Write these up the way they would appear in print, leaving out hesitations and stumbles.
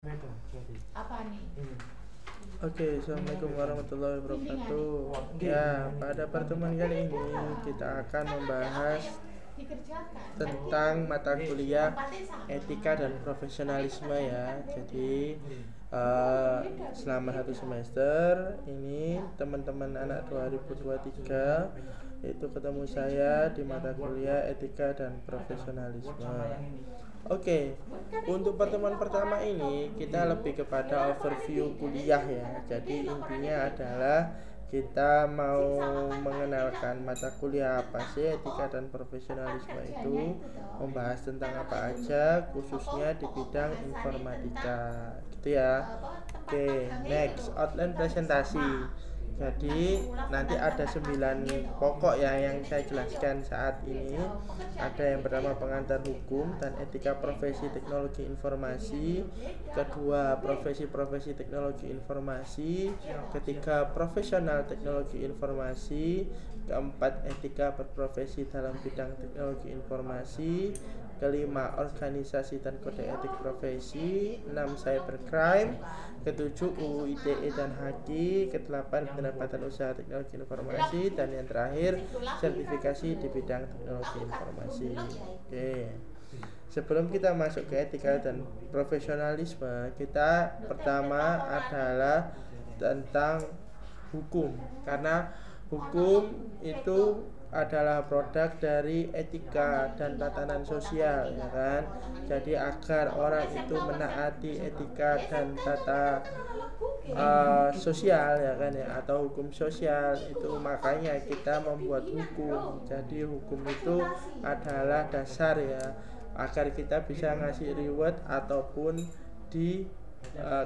Apa nih? Oke, assalamualaikum warahmatullahi wabarakatuh. Ya, pada pertemuan kali ini kita akan membahas tentang mata kuliah etika dan profesionalisme ya. Jadi selama satu semester ini teman-teman anak 2023 itu ketemu saya di mata kuliah etika dan profesionalisme. Oke, untuk pertemuan pertama ini kita lebih kepada overview kuliah ya. Jadi intinya adalah kita mau mengenalkan mata kuliah apa sih etika dan profesionalisme itu, membahas tentang apa aja khususnya di bidang informatika gitu ya. Oke, next outline presentasi. Jadi nanti ada 9 pokok ya yang saya jelaskan saat ini. Ada yang pertama pengantar hukum dan etika profesi teknologi informasi, kedua profesi-profesi teknologi informasi, ketiga profesional teknologi informasi, keempat etika berprofesi dalam bidang teknologi informasi, kelima organisasi dan kode etik profesi, 6 cybercrime, ketujuh UU ITE dan HAKI, kedelapan pendapatan usaha teknologi informasi, dan yang terakhir sertifikasi di bidang teknologi informasi. Oke. Sebelum kita masuk ke etika dan profesionalisme, kita pertama adalah tentang hukum, karena hukum itu adalah produk dari etika dan tatanan sosial ya kan. Jadi agar orang itu menaati etika dan tata sosial ya kan ya, atau hukum sosial itu, makanya kita membuat hukum. Jadi hukum itu adalah dasar ya agar kita bisa ngasih reward ataupun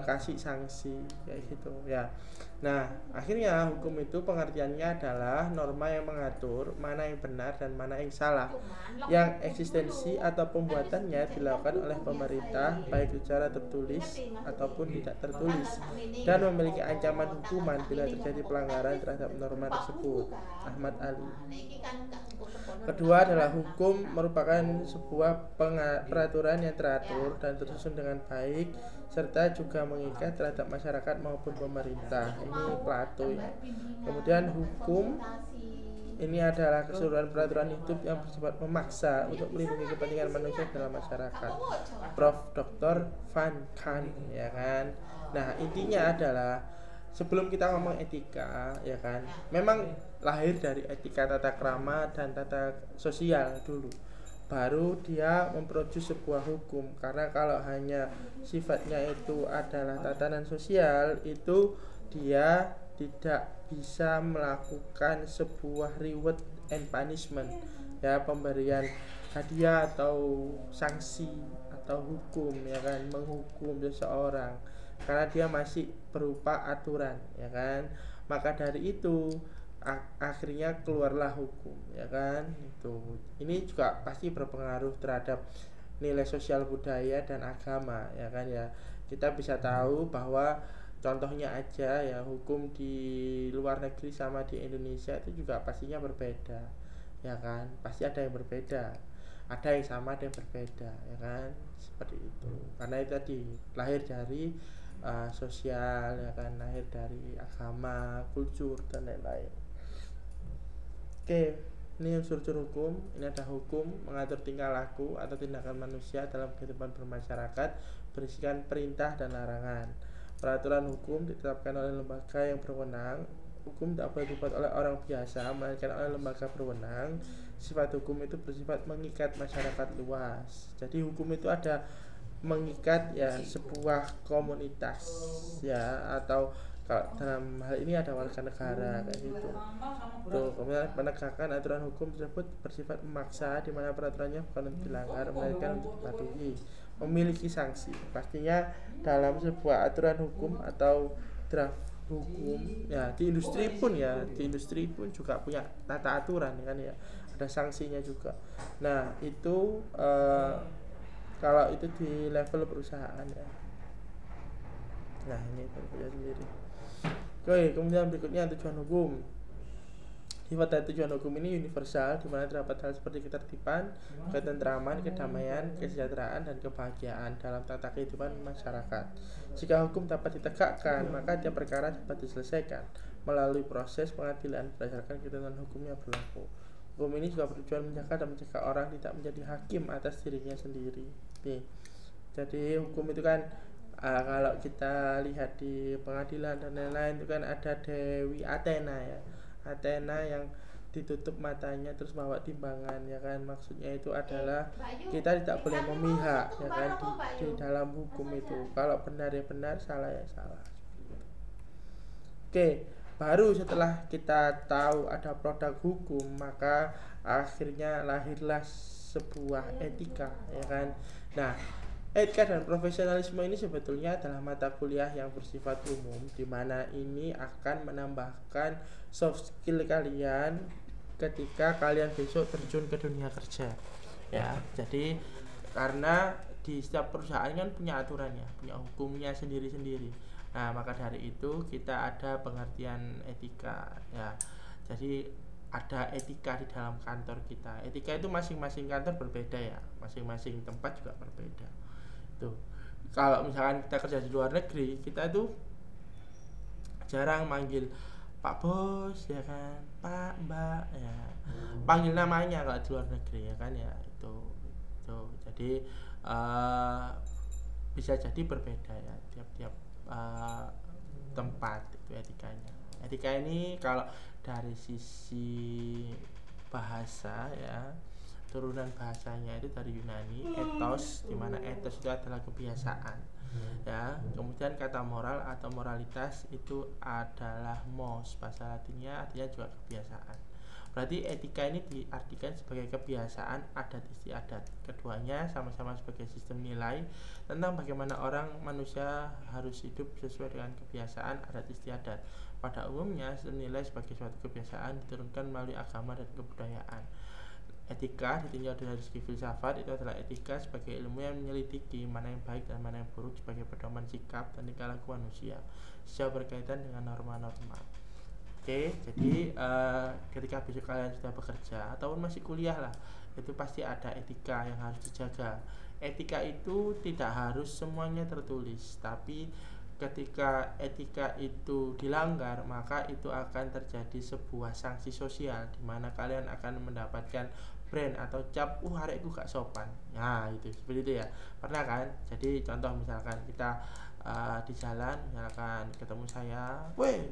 kasih sanksi kayak gitu ya. Nah, akhirnya hukum itu pengertiannya adalah norma yang mengatur mana yang benar dan mana yang salah, yang eksistensi atau pembuatannya dilakukan oleh pemerintah baik secara tertulis ataupun tidak tertulis, dan memiliki ancaman hukuman bila terjadi pelanggaran terhadap norma tersebut. Ahmad Ali. Kedua adalah hukum merupakan sebuah peraturan yang teratur dan tersusun dengan baik serta juga mengikat terhadap masyarakat maupun pemerintah. Ini Plato ya. Kemudian hukum ini adalah keseluruhan peraturan hidup yang bersifat memaksa untuk melindungi kepentingan manusia dalam masyarakat. Prof. Dr. Van Kant ya kan. Nah, intinya adalah sebelum kita ngomong etika ya kan, memang lahir dari etika tata krama dan tata sosial dulu, baru dia memproduksi sebuah hukum. Karena kalau hanya sifatnya itu adalah tatanan sosial, itu dia tidak bisa melakukan sebuah reward and punishment ya, pemberian hadiah atau sanksi atau hukum ya kan, menghukum seseorang, karena dia masih berupa aturan ya kan. Maka dari itu akhirnya keluarlah hukum ya kan. Itu ini juga pasti berpengaruh terhadap nilai sosial budaya dan agama ya kan ya. Kita bisa tahu bahwa contohnya aja ya, hukum di luar negeri sama di Indonesia itu juga pastinya berbeda ya kan. Pasti ada yang berbeda, ada yang sama, ada yang berbeda ya kan, seperti itu. Karena itu tadi lahir dari sosial ya kan, lahir dari agama, kultur dan lain-lain. Oke, ini unsur-unsur hukum. Ini ada hukum mengatur tingkah laku atau tindakan manusia dalam kehidupan bermasyarakat, berisikan perintah dan larangan. Peraturan hukum ditetapkan oleh lembaga yang berwenang. Hukum tak boleh dibuat oleh orang biasa, melainkan oleh lembaga berwenang. Sifat hukum itu bersifat mengikat masyarakat luas. Jadi hukum itu ada mengikat ya sebuah komunitas ya, atau kalau dalam hal ini ada warga negara kayak gitu. Tuh, kemudian penegakan aturan hukum tersebut bersifat memaksa, di mana peraturannya bukan untuk dilanggar melainkan untuk dipatuhi, memiliki sanksi. Pastinya dalam sebuah aturan hukum atau draft hukum ya, di industri pun juga punya tata aturan kan ya, ada sanksinya juga. Nah, itu kalau itu di level perusahaan ya. Nah, ini berbeda sendiri. Oke, kemudian berikutnya tujuan hukum. Sifat dan tujuan hukum ini universal, di mana terdapat hal seperti ketertiban, ketentraman, kedamaian, kesejahteraan, dan kebahagiaan dalam tata kehidupan masyarakat. Jika hukum dapat ditegakkan, maka tiap perkara dapat diselesaikan melalui proses pengadilan berdasarkan ketentuan hukum yang berlaku. Hukum ini juga bertujuan menjaga dan mencegah orang tidak menjadi hakim atas dirinya sendiri. Nih, jadi hukum itu kan kalau kita lihat di pengadilan dan lain-lain itu kan ada Dewi Athena ya. Athena yang ditutup matanya terus bawa timbangan ya kan, maksudnya itu adalah kita tidak boleh memihak ya kan di dalam hukum itu. Kalau benar ya benar, salah ya salah. Oke, baru setelah kita tahu ada produk hukum, maka akhirnya lahirlah sebuah etika ya kan. Nah, etika dan profesionalisme ini sebetulnya adalah mata kuliah yang bersifat umum, di mana ini akan menambahkan soft skill kalian ketika kalian besok terjun ke dunia kerja. Ya, jadi karena di setiap perusahaan kan punya aturannya, punya hukumnya sendiri-sendiri. Nah, maka dari itu kita ada pengertian etika ya. Jadi ada etika di dalam kantor kita. Etika itu masing-masing kantor berbeda ya, masing-masing tempat juga berbeda. Tuh. Kalau misalkan kita kerja di luar negeri, kita tuh jarang manggil Pak Bos ya kan, Pak, Mbak ya. Panggil namanya kalau di luar negeri ya kan ya, itu. Jadi bisa jadi berbeda ya tiap-tiap tempat itu etikanya. Etika ini kalau dari sisi bahasa ya, turunan bahasanya itu dari Yunani, ethos, di mana ethos itu adalah kebiasaan ya. Kemudian kata moral atau moralitas itu adalah mos, bahasa Latinnya artinya juga kebiasaan. Berarti etika ini diartikan sebagai kebiasaan adat istiadat. Keduanya sama-sama sebagai sistem nilai tentang bagaimana orang manusia harus hidup sesuai dengan kebiasaan adat istiadat. Pada umumnya, sistem nilai sebagai suatu kebiasaan diturunkan melalui agama dan kebudayaan. Etika ditinjau dari segi filsafat itu adalah etika sebagai ilmu yang menyelidiki mana yang baik dan mana yang buruk sebagai pedoman sikap dan tingkah laku manusia sejauh berkaitan dengan norma-norma. Oke, jadi ketika besok kalian sudah bekerja ataupun masih kuliah lah, itu pasti ada etika yang harus dijaga. Etika itu tidak harus semuanya tertulis, tapi ketika etika itu dilanggar, maka itu akan terjadi sebuah sanksi sosial di mana kalian akan mendapatkan brand atau cap, harekku gak sopan. Nah, itu seperti itu ya. Pernah kan? Jadi contoh misalkan kita di jalan, misalkan ketemu saya, weh,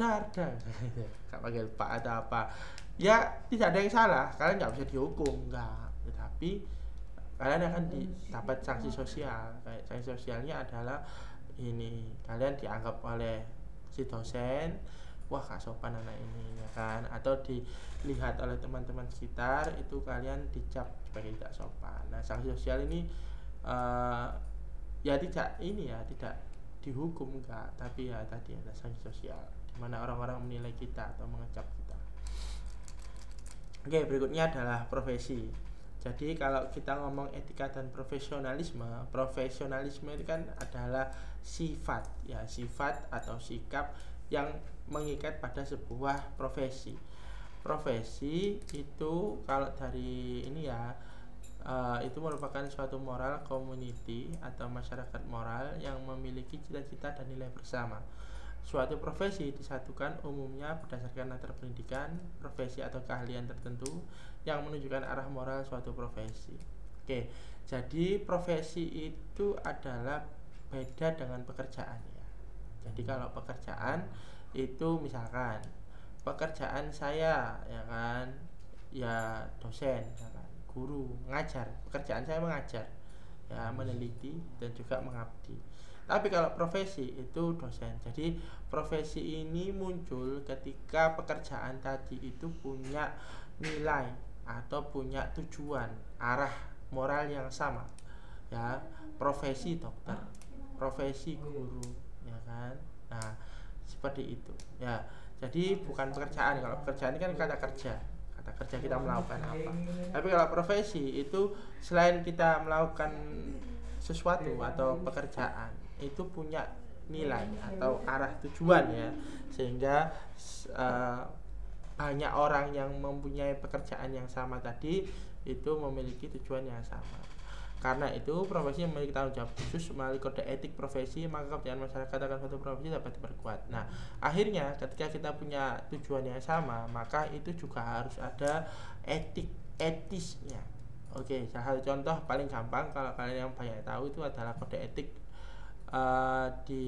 dar, gak panggil Pak atau apa, ya tidak ada yang salah, kalian nggak bisa dihukum, enggak, tetapi kalian akan dapat sanksi sosial. Kayak sanksi sosialnya adalah ini, kalian dianggap oleh si dosen, wah gak sopan anak ini ya kan, atau dilihat oleh teman-teman sekitar itu kalian dicap sebagai tidak sopan. Nah, sanksi sosial ini ya tidak ini ya, tidak dihukum enggak, tapi ya tadi ada sanksi sosial mana orang-orang menilai kita atau mengecap kita. Oke, berikutnya adalah profesi. Jadi kalau kita ngomong etika dan profesionalisme itu kan adalah sifat ya, sifat atau sikap yang mengikat pada sebuah profesi. Profesi itu kalau dari ini ya, itu merupakan suatu moral community atau masyarakat moral yang memiliki cita-cita dan nilai bersama. Suatu profesi disatukan umumnya berdasarkan latar pendidikan, profesi atau keahlian tertentu yang menunjukkan arah moral suatu profesi. Oke, jadi profesi itu adalah beda dengan pekerjaan ya. Jadi kalau pekerjaan itu misalkan pekerjaan saya ya kan, ya dosen, ya kan, guru, ngajar. Pekerjaan saya mengajar, ya meneliti dan juga mengabdi. Tapi kalau profesi itu dosen. Jadi profesi ini muncul ketika pekerjaan tadi itu punya nilai atau punya tujuan, arah moral yang sama. Ya, profesi dokter, profesi guru, ya kan. Nah, seperti itu. Ya, jadi bukan pekerjaan. Kalau pekerjaan ini kan kata kerja. Kata kerja kita melakukan apa. Tapi kalau profesi itu selain kita melakukan sesuatu atau pekerjaan, itu punya nilai atau arah tujuan ya, sehingga banyak orang yang mempunyai pekerjaan yang sama tadi itu memiliki tujuan yang sama. Karena itu profesi memiliki tanggung jawab khusus melalui kode etik profesi, maka kepercayaan masyarakat akan suatu profesi dapat diperkuat. Nah, akhirnya ketika kita punya tujuan yang sama, maka itu juga harus ada etisnya. Oke, salah satu contoh paling gampang kalau kalian yang banyak tahu itu adalah kode etik di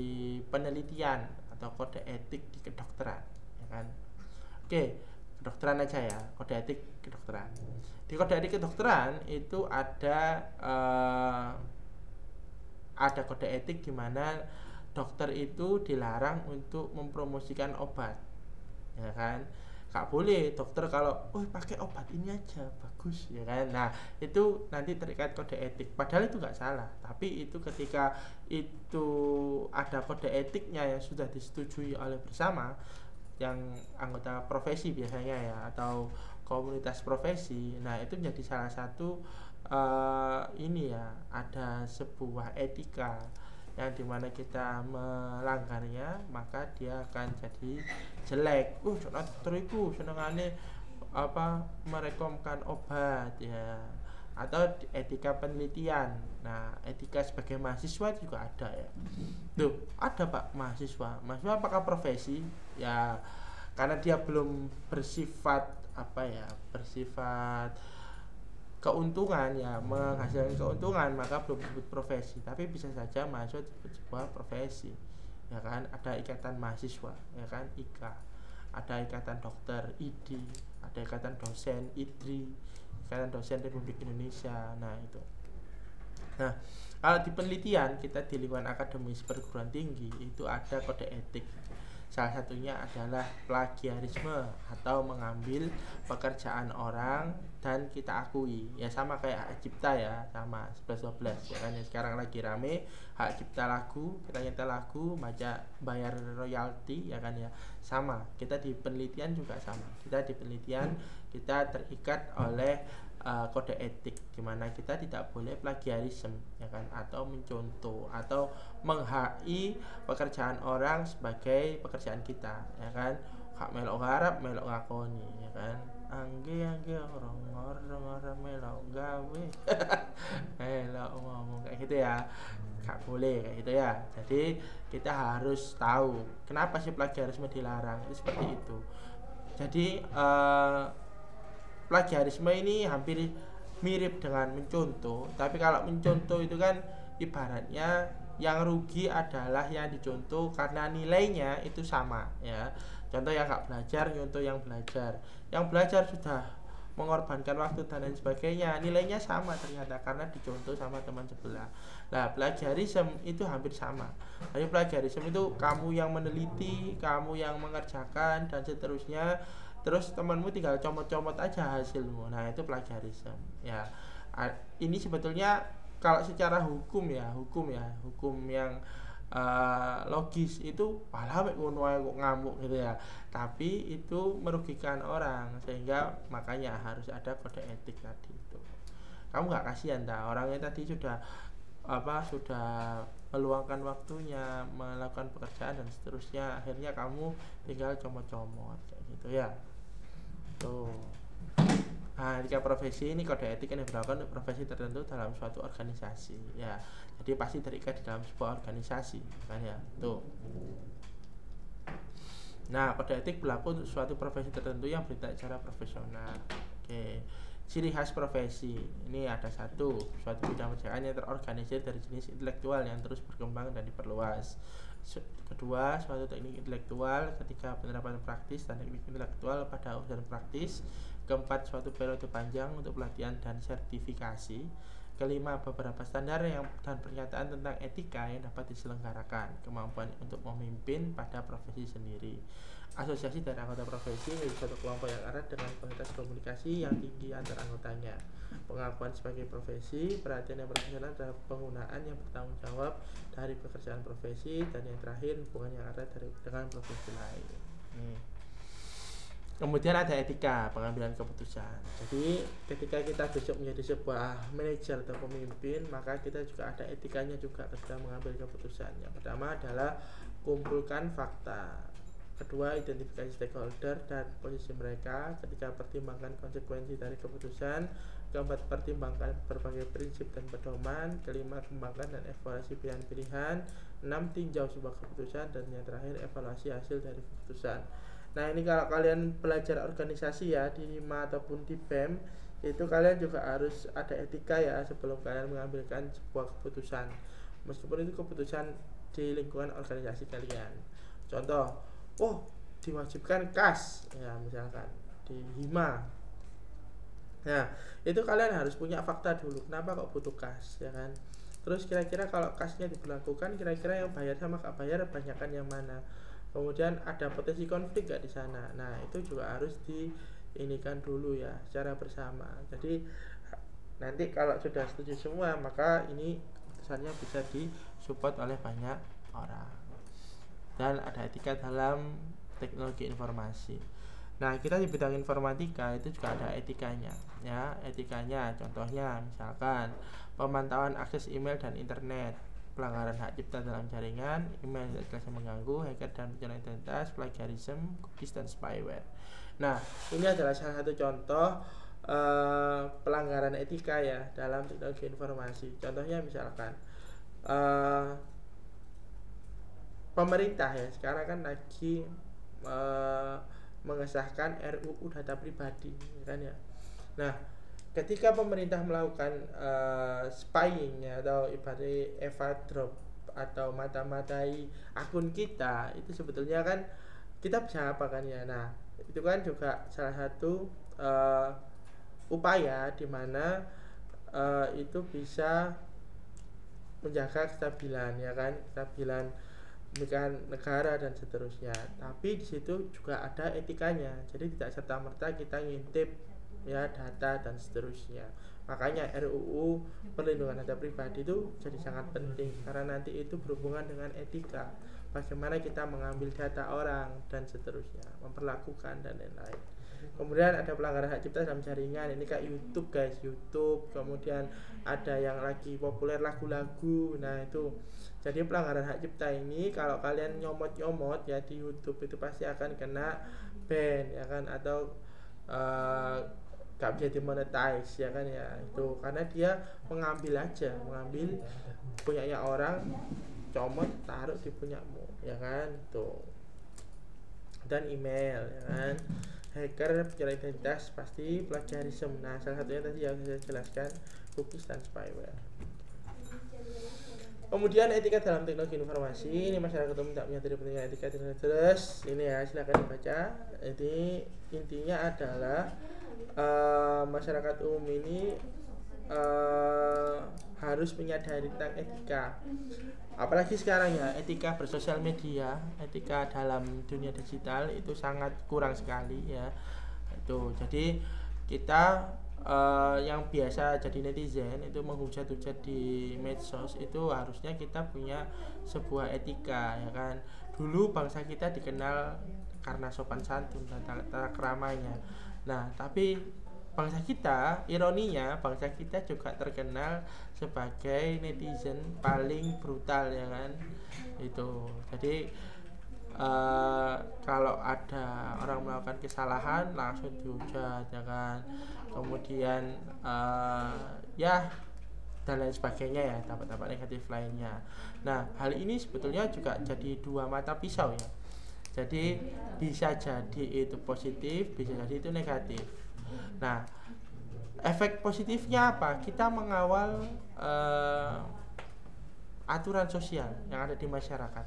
penelitian atau kode etik di kedokteran, ya kan? Oke, kedokteran aja ya, kode etik kedokteran. Di kode etik kedokteran itu ada kode etik di mana dokter itu dilarang untuk mempromosikan obat, ya kan? Gak boleh dokter kalau pakai obat ini aja bagus, ya kan? Nah, itu nanti terikat kode etik. Padahal itu nggak salah, tapi itu ketika itu ada kode etiknya yang sudah disetujui oleh bersama, yang anggota profesi biasanya ya, atau komunitas profesi. Nah, itu menjadi salah satu ini ya, ada sebuah etika yang dimana kita melanggarnya maka dia akan jadi jelek. Dokter itu senengane merekomkan obat ya, atau etika penelitian. Nah, etika sebagai mahasiswa juga ada ya. Ada Pak, mahasiswa apakah profesi ya, karena dia belum bersifat keuntungan ya, menghasilkan keuntungan, maka belum disebut profesi. Tapi bisa saja mahasiswa disebut sebuah profesi, ya kan? Ada ikatan mahasiswa, ya kan, IKA. Ada ikatan dokter, ID. Ada ikatan dosen, IDRI. Ikatan dosen Republik Indonesia. Nah, itu. Nah, kalau di penelitian kita di lingkungan akademis perguruan tinggi itu ada kode etik. Salah satunya adalah plagiarisme atau mengambil pekerjaan orang dan kita akui. Ya sama kayak hak cipta ya, sama 11-12 ya kan, ya sekarang lagi rame hak cipta lagu, kita nyetel lagu bayar royalti ya kan ya. Sama, kita di penelitian juga sama. Kita di penelitian kita terikat oleh kode etik di mana kita tidak boleh plagiarisme ya kan, atau mencontoh atau menghai pekerjaan orang sebagai pekerjaan kita ya kan. Hak melok garap melok ngakoni ya kan, angge orang melok gawe melok ngomong kayak gitu ya, gak boleh kayak gitu ya. Jadi kita harus tahu kenapa sih plagiarisme dilarang, itu seperti itu. Jadi plagiarisme ini hampir mirip dengan mencontoh, tapi kalau mencontoh itu kan ibaratnya yang rugi adalah yang dicontoh karena nilainya itu sama ya. Contoh yang gak belajar, contoh yang belajar. Yang belajar sudah mengorbankan waktu dan lain sebagainya, nilainya sama ternyata karena dicontoh sama teman sebelah. Nah, plagiarisme itu hampir sama. Jadi plagiarisme itu kamu yang meneliti, kamu yang mengerjakan dan seterusnya, terus temanmu tinggal comot-comot aja hasilmu. Nah, itu plagiarisme ya. Ini sebetulnya kalau secara hukum yang logis itu malah ngono ae kok ngamuk gitu ya. Tapi itu merugikan orang, sehingga makanya harus ada kode etik tadi itu. Kamu nggak kasihan orangnya tadi sudah meluangkan waktunya melakukan pekerjaan dan seterusnya, akhirnya kamu tinggal comot-comot kayak gitu ya. Tuh. Nah, etika profesi ini kode etik yang diberlakukan untuk profesi tertentu dalam suatu organisasi ya. Jadi pasti terikat di dalam sebuah organisasi kan ya. Tuh. Nah, kode etik berlaku untuk suatu profesi tertentu yang bertindak secara profesional. Oke. Ciri khas profesi ini ada suatu bidang pekerjaan yang terorganisir dari jenis intelektual yang terus berkembang dan diperluas. Kedua, suatu teknik intelektual. Ketiga, penerapan praktis dan teknik intelektual pada urusan praktis. Keempat, suatu periode panjang untuk pelatihan dan sertifikasi. Kelima, beberapa standar dan pernyataan tentang etika yang dapat diselenggarakan. Kemampuan untuk memimpin pada profesi sendiri. Asosiasi dari anggota profesi menjadi suatu kelompok yang erat dengan kualitas komunikasi yang tinggi antar anggotanya. Pengakuan sebagai profesi, perhatian yang profesional terhadap penggunaan yang bertanggung jawab dari pekerjaan profesi, dan yang terakhir hubungan yang erat dengan profesi lain. Kemudian ada etika pengambilan keputusan. Jadi ketika kita besok menjadi sebuah manajer atau pemimpin, maka kita juga ada etikanya juga ketika mengambil keputusan. Yang pertama adalah kumpulkan fakta. kedua, identifikasi stakeholder dan posisi mereka ketika pertimbangkan konsekuensi dari keputusan. Keempat, pertimbangkan berbagai prinsip dan pedoman. Kelima, kembangkan dan evaluasi pilihan-pilihan. Enam, tinjau sebuah keputusan. Dan yang terakhir, evaluasi hasil dari keputusan. Nah, ini kalau kalian belajar organisasi ya di HIMA ataupun di BEM, itu kalian juga harus ada etika ya sebelum kalian mengambilkan sebuah keputusan, meskipun itu keputusan di lingkungan organisasi kalian. Contoh, diwajibkan KAS ya misalkan di HIMA. Nah, itu kalian harus punya fakta dulu, kenapa kok butuh KAS ya kan. Terus kira-kira kalau KAS-nya diberlakukan, kira-kira yang bayar sama gak bayar banyakan yang mana. Kemudian ada potensi konflik gak di sana. Nah, itu juga harus diinikan dulu ya secara bersama. Jadi nanti kalau sudah setuju semua, maka ini keputusannya bisa disupport oleh banyak orang. Dan ada etika dalam teknologi informasi. Nah, kita di bidang informatika itu juga ada etikanya ya. Etikanya contohnya misalkan pemantauan akses email dan internet, pelanggaran hak cipta dalam jaringan, email yang mengganggu, hacker dan penyalahgunaan identitas, plagiarism, cookies dan spyware. Nah, ini adalah salah satu contoh pelanggaran etika ya dalam teknologi informasi. Contohnya misalkan pemerintah ya sekarang kan lagi mengesahkan RUU data pribadi kan ya. Nah, ketika pemerintah melakukan spying ya, atau ibaratnya evadrop atau mata-matai akun kita, itu sebetulnya kan kita bisa apa kan ya. Nah, itu kan juga salah satu upaya di mana itu bisa menjaga kestabilan ya kan, kestabilan negara dan seterusnya. Tapi di situ juga ada etikanya. Jadi tidak serta-merta kita ngintip ya data dan seterusnya. Makanya RUU perlindungan data pribadi itu jadi sangat penting karena nanti itu berhubungan dengan etika. Bagaimana kita mengambil data orang dan seterusnya, memperlakukan dan lain-lain. Kemudian ada pelanggaran hak cipta dalam jaringan. Ini kayak YouTube guys, YouTube. Kemudian ada yang lagi populer lagu-lagu. Nah, itu jadi pelanggaran hak cipta ini kalau kalian nyomot-nyomot ya di YouTube itu pasti akan kena ban ya kan, atau gak bisa dimonetize ya kan ya. Itu karena dia mengambil punyanya orang, comot taruh di punyamu ya kan tuh. Dan email ya kan, hacker, penyalahgunaan identitas, pasti plagiarism. Nah, salah satunya tadi yang saya jelaskan, cookies dan spyware. Kemudian etika dalam teknologi informasi, ini masyarakat umum tak menyadari pentingnya etika. Terus ini ya silakan dibaca. Jadi intinya adalah masyarakat umum ini harus menyadari tentang etika. Apalagi sekarang ya, etika bersosial media, etika dalam dunia digital itu sangat kurang sekali ya. Itu jadi kita yang biasa jadi netizen itu menghujat-hujat di medsos, itu harusnya kita punya sebuah etika ya kan. Dulu bangsa kita dikenal karena sopan santun dan tata keramanya. Nah, tapi bangsa kita, ironinya bangsa kita juga terkenal sebagai netizen paling brutal ya kan. Itu jadi kalau ada orang melakukan kesalahan langsung dihujat ya kan. Kemudian ya dan lain sebagainya ya, dampak-dampak negatif lainnya. Nah, hal ini sebetulnya juga jadi dua mata pisau ya. Jadi bisa jadi itu positif, bisa jadi itu negatif. Nah, efek positifnya apa? Kita mengawal aturan sosial yang ada di masyarakat.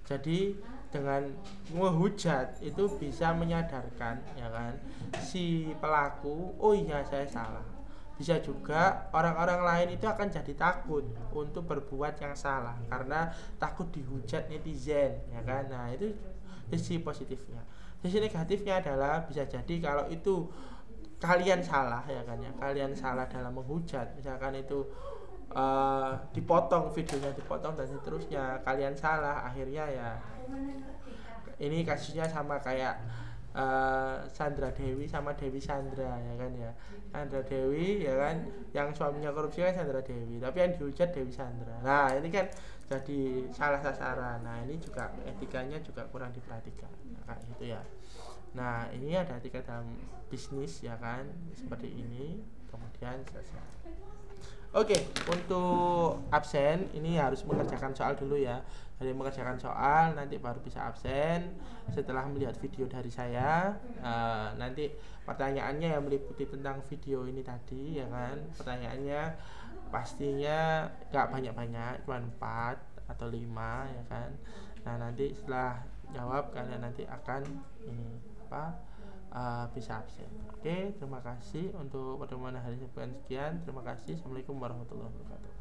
Jadi dengan menghujat itu bisa menyadarkan ya kan si pelaku, oh iya saya salah. Bisa juga orang-orang lain itu akan jadi takut untuk berbuat yang salah karena takut dihujat netizen ya kan. Nah, itu sisi positifnya. Sisi negatifnya adalah bisa jadi kalau itu kalian salah ya kan ya, kalian salah dalam menghujat, misalkan itu dipotong videonya, dipotong dan seterusnya, kalian salah, akhirnya ya ini kasusnya sama kayak Sandra Dewi sama Dewi Sandra ya kan ya. Sandra Dewi ya kan, yang suaminya korupsi kan Sandra Dewi, tapi yang dihujat Dewi Sandra. Nah, ini kan jadi salah sasaran. Nah ini juga etikanya juga kurang diperhatikan, nah, kayak gitu ya. Nah ini ada etika dalam bisnis ya kan, seperti ini. Kemudian selesai. Oke, untuk absen ini harus mengerjakan soal dulu ya. Jadi mengerjakan soal nanti baru bisa absen. Setelah melihat video dari saya, nanti pertanyaannya yang meliputi tentang video ini tadi ya kan. Pertanyaannya pastinya nggak banyak-banyak, cuma 4 atau 5 ya kan. Nah nanti setelah jawab kalian nanti akan ini bisa absen. Oke, terima kasih untuk pertemuan hari ini. Sekian, terima kasih. Assalamualaikum warahmatullahi wabarakatuh.